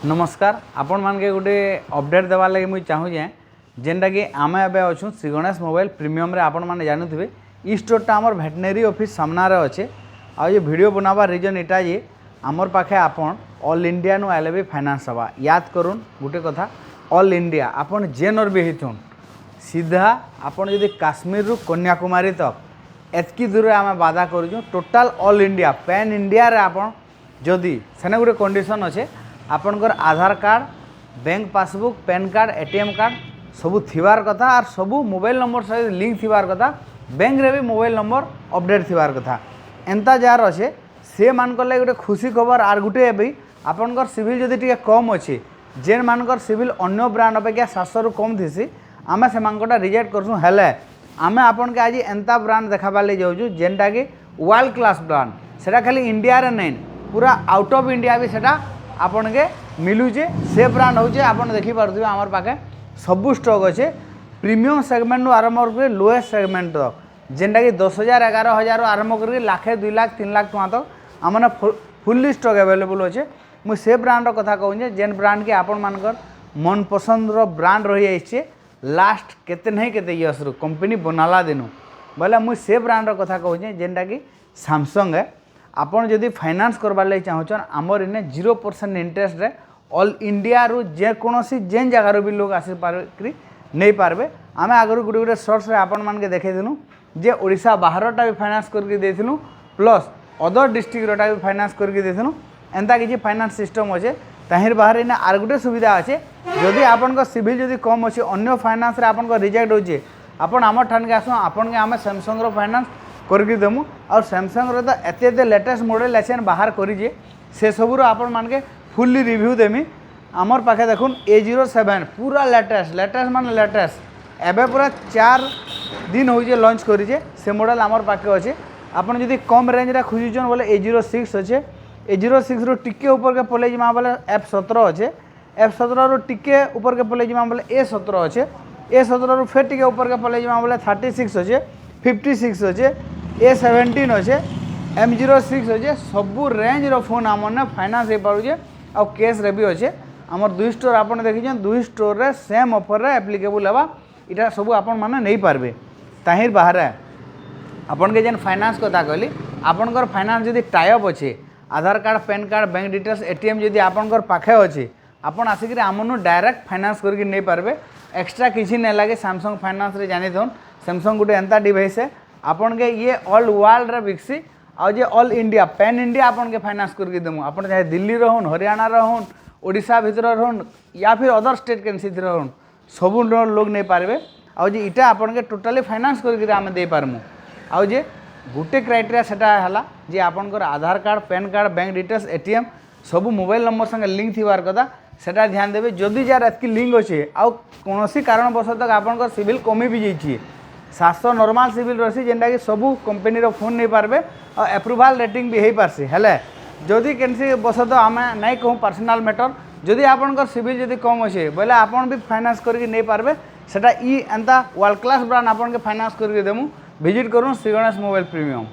नमस्कार आपण मानके गोटे अपडेट देवार लगे मुझे चाहूँजे जेनटा कि आम एवं अच्छुँ श्री गणेश मोबाइल प्रीमियम रे आपण मैंने जानूथे इ स्टोरटा आमर भेटनेरी ऑफिस सामनारे अच्छे आ ये वीडियो बनाबार रिजन इटा जे आमर पाखे आपण ऑल इंडिया नु आइले भी फाइनान्स हवा याद करूँ गोटे कथा ऑल इंडिया आपण जेनर भी हिथुन सीधा आपण यदि काश्मीर रु कन्याकुमारी तक एतकी दूर आम बाधा करूँ total all India pan India रे आपण जदि सेने गोटे कंडीशन अच्छे आपनकर Aadhaar card bank passbook pan card ATM card सबू थिबार कथा और सबू मोबाइल नंबर सहित लिंक थिबार कथा बैंक रे भी मोबाइल नंबर अपडेट थिबार कथा एंता जार अच्छे से मानकर लगे गोटे खुशी खबर आर गोटे भी आपनकर सिविल जदि टिके कम अच्छे जेन मानकर सिविल अन्य ब्रांड अपेक्षा 700 रु कम थीसी आमे से मानकटा रिजेक्ट करसु हेले आमे आपन के आज एंता ब्रांड देखाबार ले जाऊँ जेनटा कि वर्ल्ड क्लास ब्रांड सेटा खाली इंडिया रे नहीं पूरा आउट ऑफ इंडिया भी सेटा आपन के मिलूचे से ब्रांड होचे आपन देखि पारथि हमर पाखे सबु स्टॉक अच्छे प्रीमियम सेगमेंट आरंभ कर लोएस्ट सेगमेंट तक जेनटा कि 10,000 11,000 आरंभ कर लाखे 2 लाख 3 लाख टका तक आमने फुल्ली स्टॉक अवेलेबल अच्छे मुझे से ब्रांड कथा कहूँ जेन ब्रांड के आपण मानकर मन पसंद ब्रांड रही जाइए लास्ट केते नहीं केते इयर्स रु कंपनी बनाला दिनु बोले मुझे से ब्रांड कथा कहूँ जेनटा कि सैमसंग है आपन जदि फाइनान्स करबार लगे चाहून आमर इने 0% इंटरेस्ट रे ऑल इंडिया रु जेकोसी जेन जगार भी लोग आसी पारि नहीं पारबे आमे आगु गोटे गोटे सर्ट्स रे आपन मान के देखैथिलु जे ओडिशा बाहरटा भी फाइनान्स करके देथिलु प्लस अदर डिस्ट्रिक्ट रोटा भी फाइनान्स करके देथिलु एंता किछि फाइनान्स सिस्टम अच्छे ताहिर बाहर इने आर गोटे सुविधा अच्छे जदि आपन सिविल जदि कम अच्छे अन्य फाइनान्स रे आपन रिजेक्ट होचे आपन आम ठान के आसु आपन के आमे सैमसंग रो फाइनान्स करके देमु और सैमसंग रो तो एते लेटेस्ट मॉडल एसेन बाहर करिजे से सबुर आपन मान के फुल्ली रिव्यू देमी आमर पाखे देखुन A07 पूरा लेटेस्ट मान लेटेस्ट एबे पूरा 4 दिन होइजे लॉन्च करिजे से मॉडल आमर पाखे अच्छे आपन जदि कम रेंज रे खोजुछन बोले A06 अच्छे A06 रो टिके ऊपर के पले जिमा बोले F17 अच्छे F17 रो टिके ऊपर के पले जिमा बोले A17 अच्छे A17 रो फेर टिके ऊपर के पले जिमा बोले 36 अच्छे 56 अच्छे A17 अच्छे M06 अच्छे सबू रेंज रो फोन आमने फाइनान्स हो पारे आ कैश रे भी अच्छे आमर 2 स्टोर आपन देखिए 2 स्टोर रे सेम ऑफर रे एप्लीकेबल हवा इटा सबू आपन माने नहीं पारबे ताहिर बाहर आपन के जेन फाइनान्स कथा कहली आपनकर फाइनान्स जदि टाइप अच्छे Aadhaar card pan card bank details ATM जदि आपनकर पाखे अच्छे आपन आसिक आमनु डायरेक्ट फाइनान्स करके नहीं पारबे एक्स्ट्रा किसी नहीं लगे सैमसंग फाइनान्स रे जानी थन सैमसंग गोटे एंता डिवाइस है आपन के ये ऑल वर्ल्ड रे बिकसी और जे ऑल इंडिया पैन इंडिया आपन के फाइनान्स करके देमु आपन चाहे दिल्ली रहन हरियाणा रहन ओडिशा भीतर रहन या फिर अदर स्टेट के रहन सबू लोग नहीं पारबे आ जे इटा आपन के टोटली फाइनान्स करके आमे दे पारमु आ जे गोटे क्राइटेरिया सेटा हला जे आपनकर Aadhaar card pan card bank details ATM सबू मोबाइल नंबर संगे लिंक थिबार कथा सेटा ध्यान देबे जदि जार एतकी लिंक अच्छे आ कोनोसी कारणवशत आपनकर सिविल कमी भी जाइए 700 नॉर्मल सिविल रही जेनटा कि सबू कंपनी रो फोन नहीं पारबे और एप्रुवाल रेटिंग भी हो पारसी हेले जदि केनसी बसत आम नहीं कहूँ पर्सनाल मैटर जदि आपनकर सिविल जदि कम अच्छे बोले आपन भी फाइनान्स करके नहीं पारबे सेटा एंता वर्ल्ड क्लास ब्रांड आपन के फाइनान्स करके देमु विजिट करूँ श्री गणेश मोबाइल प्रीमियम।